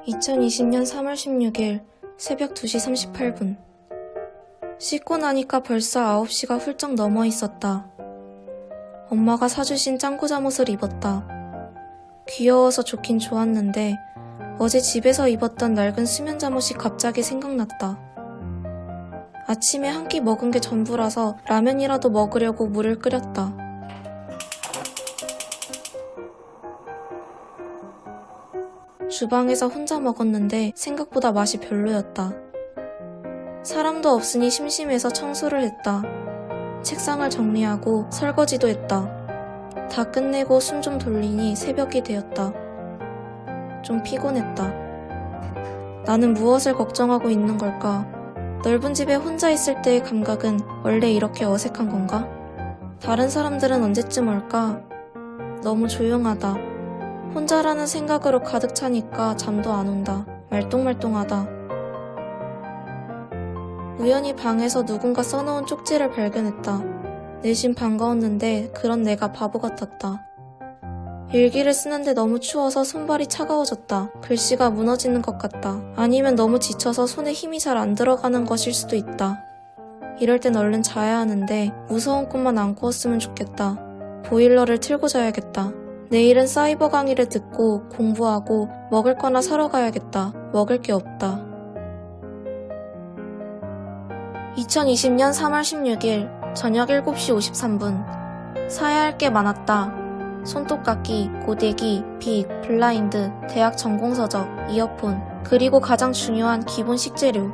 2020년 3월 16일 새벽 2시 38분. 씻고 나니까 벌써 9시가 훌쩍 넘어 있었다. 엄마가 사주신 짱구 잠옷을 입었다. 귀여워서 좋긴 좋았는데 어제 집에서 입었던 낡은 수면 잠옷이 갑자기 생각났다. 아침에 한 끼 먹은 게 전부라서 라면이라도 먹으려고 물을 끓였다. 주방에서 혼자 먹었는데 생각보다 맛이 별로였다. 사람도 없으니 심심해서 청소를 했다. 책상을 정리하고 설거지도 했다. 다 끝내고 숨 좀 돌리니 새벽이 되었다. 좀 피곤했다. 나는 무엇을 걱정하고 있는 걸까? 넓은 집에 혼자 있을 때의 감각은 원래 이렇게 어색한 건가? 다른 사람들은 언제쯤 올까? 너무 조용하다. 혼자라는 생각으로 가득 차니까 잠도 안 온다. 말똥말똥하다. 우연히 방에서 누군가 써놓은 쪽지를 발견했다. 내심 반가웠는데 그런 내가 바보 같았다. 일기를 쓰는데 너무 추워서 손발이 차가워졌다. 글씨가 무너지는 것 같다. 아니면 너무 지쳐서 손에 힘이 잘 안 들어가는 것일 수도 있다. 이럴 땐 얼른 자야 하는데 무서운 꿈만 안 꾸었으면 좋겠다. 보일러를 틀고 자야겠다. 내일은 사이버 강의를 듣고 공부하고 먹을 거나 사러 가야겠다. 먹을 게 없다. 2020년 3월 16일 저녁 7시 53분. 사야 할 게 많았다. 손톱깎이, 고데기, 빅, 블라인드, 대학 전공서적, 이어폰, 그리고 가장 중요한 기본 식재료.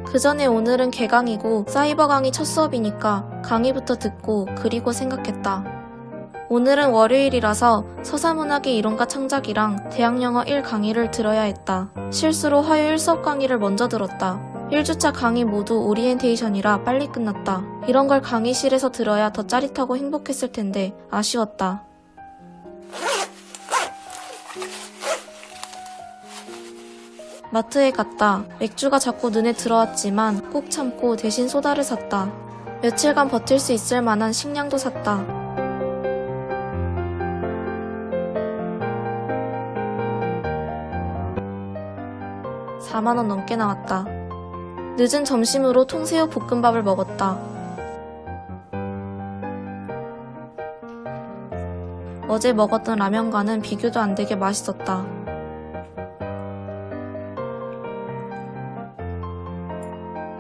그 전에 오늘은 개강이고 사이버 강의 첫 수업이니까 강의부터 듣고 그리고 생각했다. 오늘은 월요일이라서 서사문학의 이론과 창작이랑 대학영어 1 강의를 들어야 했다. 실수로 화요일 수업 강의를 먼저 들었다. 1주차 강의 모두 오리엔테이션이라 빨리 끝났다. 이런 걸 강의실에서 들어야 더 짜릿하고 행복했을 텐데 아쉬웠다. 마트에 갔다. 맥주가 자꾸 눈에 들어왔지만 꾹 참고 대신 소다를 샀다. 며칠간 버틸 수 있을 만한 식량도 샀다. 4만원 넘게 나왔다. 늦은 점심으로 통새우 볶음밥을 먹었다. 어제 먹었던 라면과는 비교도 안 되게 맛있었다.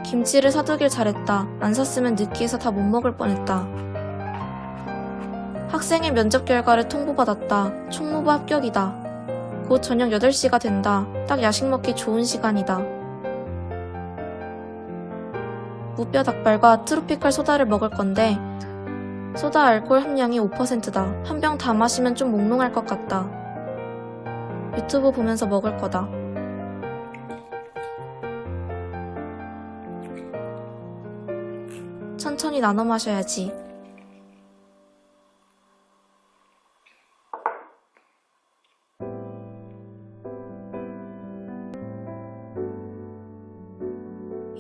김치를 사두길 잘했다. 안 샀으면 느끼해서 다 못 먹을 뻔했다. 학생의 면접 결과를 통보받았다. 총무부 합격이다. 곧 저녁 8시가 된다. 딱 야식 먹기 좋은 시간이다. 무뼈 닭발과 트로피칼 소다를 먹을 건데 소다 알코올 함량이 5%다. 한 병 다 마시면 좀 몽롱할 것 같다. 유튜브 보면서 먹을 거다. 천천히 나눠 마셔야지.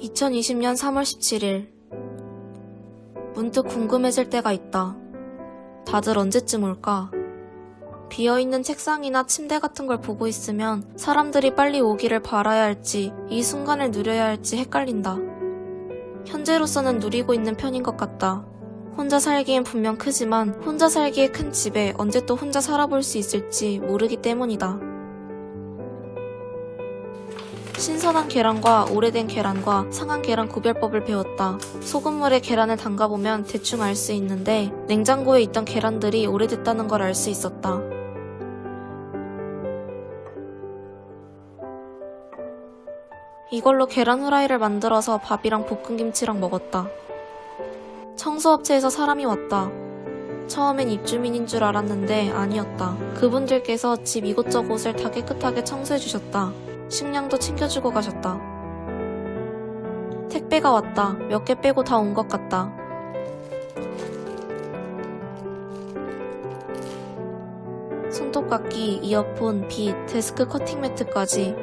(2020년 3월 17일) 문득 궁금해질 때가 있다. 다들 언제쯤 올까? 비어있는 책상이나 침대 같은 걸 보고 있으면 사람들이 빨리 오기를 바라야 할지 이 순간을 누려야 할지 헷갈린다. 현재로서는 누리고 있는 편인 것 같다. 혼자 살기엔 분명 크지만 혼자 살기에 큰 집에 언제 또 혼자 살아볼 수 있을지 모르기 때문이다. 신선한 계란과 오래된 계란과 상한 계란 구별법을 배웠다. 소금물에 계란을 담가보면 대충 알 수 있는데 냉장고에 있던 계란들이 오래됐다는 걸 알 수 있었다. 이걸로 계란 후라이를 만들어서 밥이랑 볶음김치랑 먹었다. 청소업체에서 사람이 왔다. 처음엔 입주민인 줄 알았는데 아니었다. 그분들께서 집 이곳저곳을 다 깨끗하게 청소해주셨다. 식량도 챙겨주고 가셨다. 택배가 왔다. 몇 개 빼고 다 온 것 같다. 손톱깎이, 이어폰, 빗, 데스크 커팅 매트까지.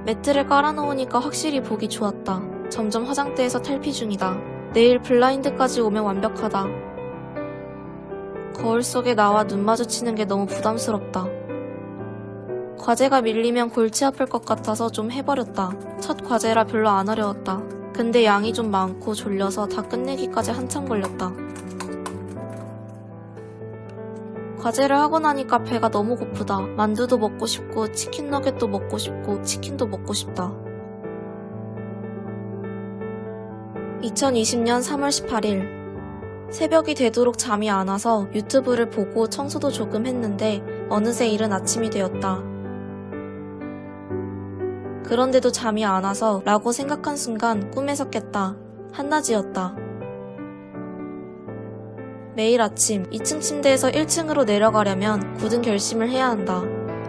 매트를 깔아놓으니까 확실히 보기 좋았다. 점점 화장대에서 탈피 중이다. 내일 블라인드까지 오면 완벽하다. 거울 속에 나와 눈 마주치는 게 너무 부담스럽다. 과제가 밀리면 골치 아플 것 같아서 좀 해버렸다. 첫 과제라 별로 안 어려웠다. 근데 양이 좀 많고 졸려서 다 끝내기까지 한참 걸렸다. 과제를 하고 나니까 배가 너무 고프다. 만두도 먹고 싶고 치킨 너겟도 먹고 싶고 치킨도 먹고 싶다. 2020년 3월 18일 새벽이 되도록 잠이 안 와서 유튜브를 보고 청소도 조금 했는데 어느새 이른 아침이 되었다. 그런데도 잠이 안 와서 라고 생각한 순간 꿈에서 깼다. 한낮이었다. 매일 아침 2층 침대에서 1층으로 내려가려면 굳은 결심을 해야 한다.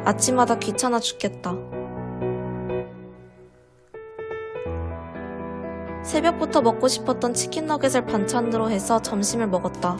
아침마다 귀찮아 죽겠다. 새벽부터 먹고 싶었던 치킨 너겟을 반찬으로 해서 점심을 먹었다.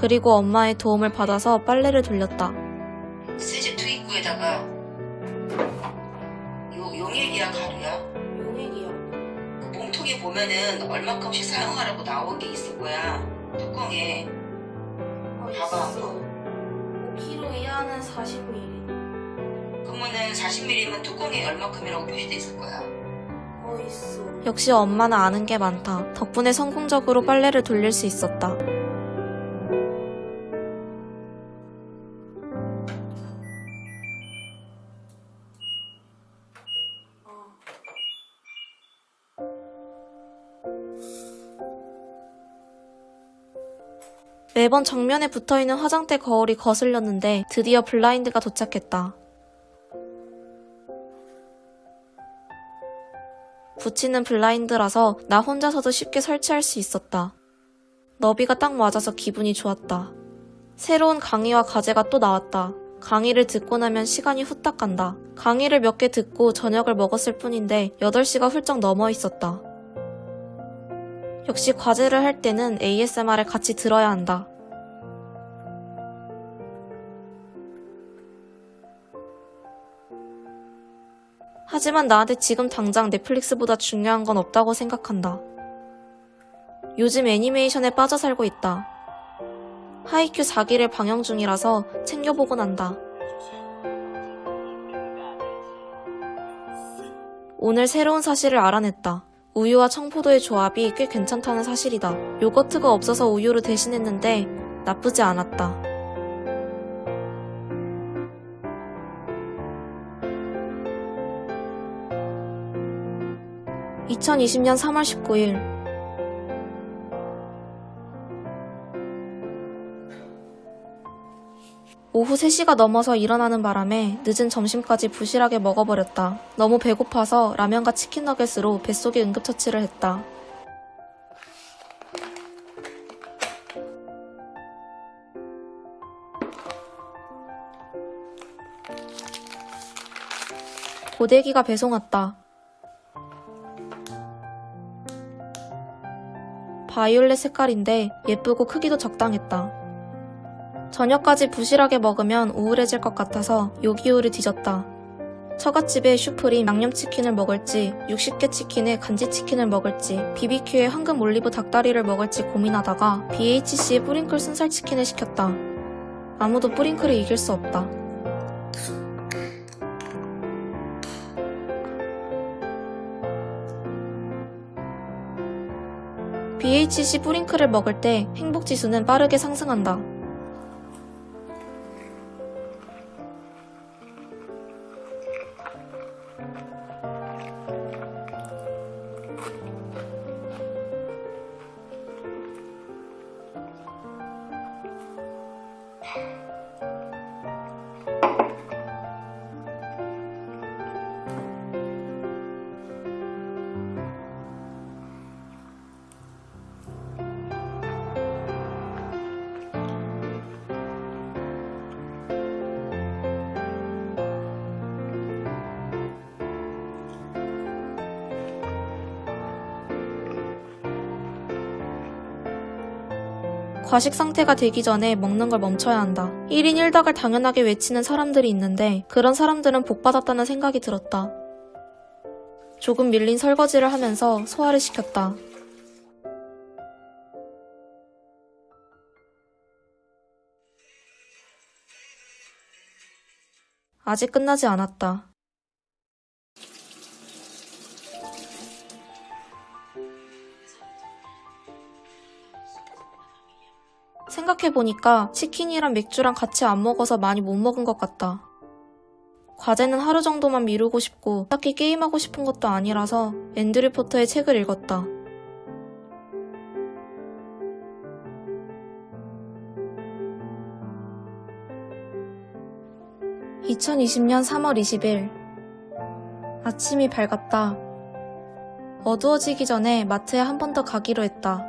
그리고 엄마의 도움을 받아서 빨래를 돌렸다. 새집 투입구에다가 용액이야 가루야? 용액이요. 그 몸통에 보면은 얼마큼씩 사용하라고 나온 게 있을 거야. 뚜껑에. 봐봐. 5kg 이하는 40ml. 그러면은 40ml면 뚜껑에 얼마큼이라고 표시돼 있을 거야. 있어. 역시 엄마는 아는 게 많다. 덕분에 성공적으로 빨래를 돌릴 수 있었다. 매번 정면에 붙어있는 화장대 거울이 거슬렸는데 드디어 블라인드가 도착했다. 붙이는 블라인드라서 나 혼자서도 쉽게 설치할 수 있었다. 너비가 딱 맞아서 기분이 좋았다. 새로운 강의와 과제가 또 나왔다. 강의를 듣고 나면 시간이 후딱 간다. 강의를 몇 개 듣고 저녁을 먹었을 뿐인데 8시가 훌쩍 넘어 있었다. 역시 과제를 할 때는 ASMR을 같이 들어야 한다. 하지만 나한테 지금 당장 넷플릭스보다 중요한 건 없다고 생각한다. 요즘 애니메이션에 빠져 살고 있다. 하이큐 4기를 방영 중이라서 챙겨보곤 한다. 오늘 새로운 사실을 알아냈다. 우유와 청포도의 조합이 꽤 괜찮다는 사실이다. 요거트가 없어서 우유를 대신했는데 나쁘지 않았다. (2020년 3월 19일) 오후 3시가 넘어서 일어나는 바람에 늦은 점심까지 부실하게 먹어버렸다. 너무 배고파서 라면과 치킨 너겟으로 뱃속에 응급처치를 했다. 고데기가 배송 왔다. 바이올렛 색깔인데 예쁘고 크기도 적당했다. 저녁까지 부실하게 먹으면 우울해질 것 같아서 요기요를 뒤졌다. 처갓집에 슈프림 양념치킨을 먹을지, 60개 치킨에 간지치킨을 먹을지, BBQ에 황금 올리브 닭다리를 먹을지 고민하다가 BHC에 뿌링클 순살치킨을 시켰다. 아무도 뿌링클을 이길 수 없다. BHC 뿌링클을 먹을 때 행복지수는 빠르게 상승한다. 과식 상태가 되기 전에 먹는 걸 멈춰야 한다. 1인 1닭을 당연하게 외치는 사람들이 있는데 그런 사람들은 복받았다는 생각이 들었다. 조금 밀린 설거지를 하면서 소화를 시켰다. 아직 끝나지 않았다. 생각해보니까 치킨이랑 맥주랑 같이 안 먹어서 많이 못 먹은 것 같다. 과제는 하루 정도만 미루고 싶고 딱히 게임하고 싶은 것도 아니라서 앤드류 포터의 책을 읽었다. (2020년 3월 20일) 아침이 밝았다. 어두워지기 전에 마트에 한 번 더 가기로 했다.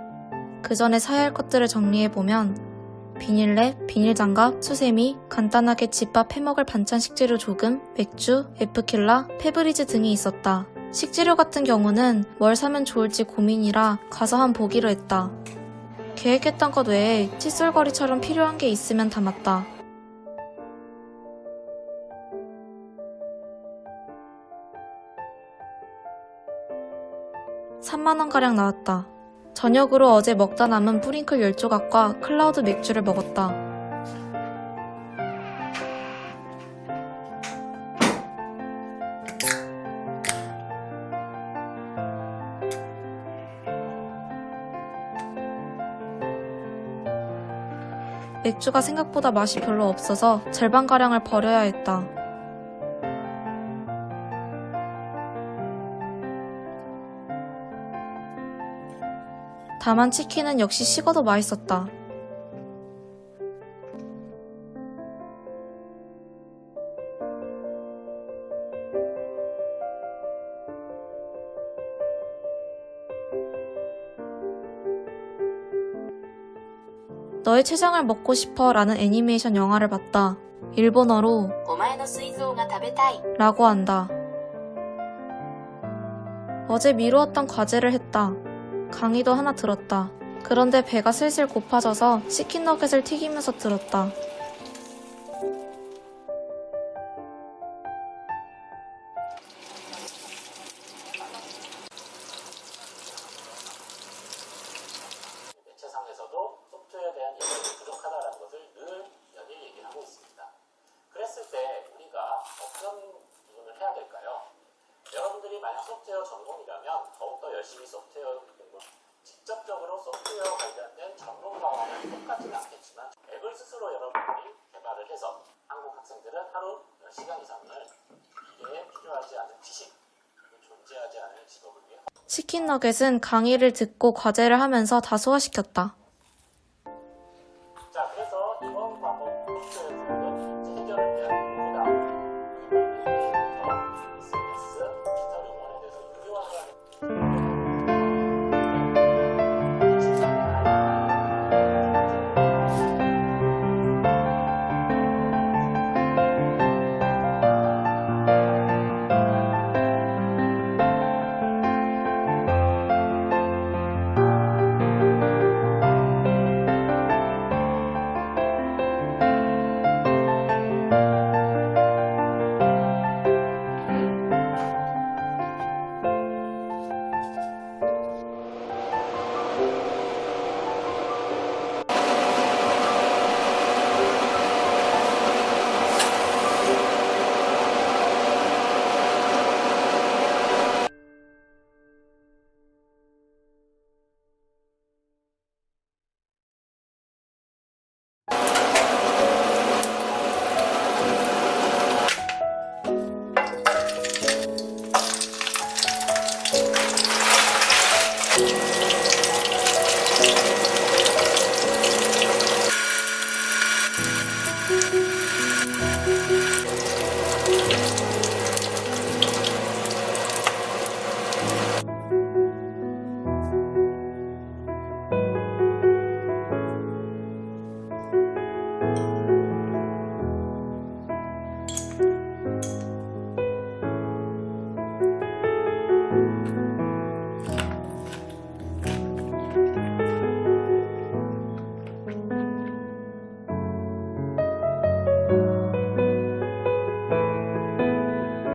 그 전에 사야 할 것들을 정리해보면 비닐랩, 비닐장갑, 수세미, 간단하게 집밥 해먹을 반찬 식재료 조금, 맥주, 에프킬라, 페브리즈 등이 있었다. 식재료 같은 경우는 뭘 사면 좋을지 고민이라 가서 한 보기로 했다. 계획했던 것 외에 칫솔거리처럼 필요한 게 있으면 담았다. (3만원가량) 나왔다. 저녁으로 어제 먹다 남은 뿌링클 10조각과 클라우드 맥주를 먹었다. 맥주가 생각보다 맛이 별로 없어서 절반가량을 버려야 했다. 다만 치킨은 역시 식어도 맛있었다. 너의 췌장을 먹고 싶어 라는 애니메이션 영화를 봤다. 일본어로 お前の膵臓が食べたい 라고 한다. 어제 미루었던 과제를 했다. 강의도 하나 들었다. 그런데 배가 슬슬 고파져서 치킨 너겟을 튀기면서 들었다. 매체상에서도 소프트웨어에 대한 예산이 부족하다는 것을 늘 연일 얘기를 하고 있습니다. 그랬을 때 우리가 어떤 부분을 해야 될까요? 여러분들이 만약 소프트웨어 전공이라면 더욱더 열심히 소프트웨어 공부, 직접적으로 소프트웨어 관련된 전문가와는 똑같지는 않겠지만 앱을 스스로 여러분들이 개발을 해서 한국 학생들은 하루 10시간 이상을 이게 필요하지 않은 지식, 존재하지 않은 직업을 위해 치킨 너겟은 강의를 듣고 과제를 하면서 다 소화시켰다.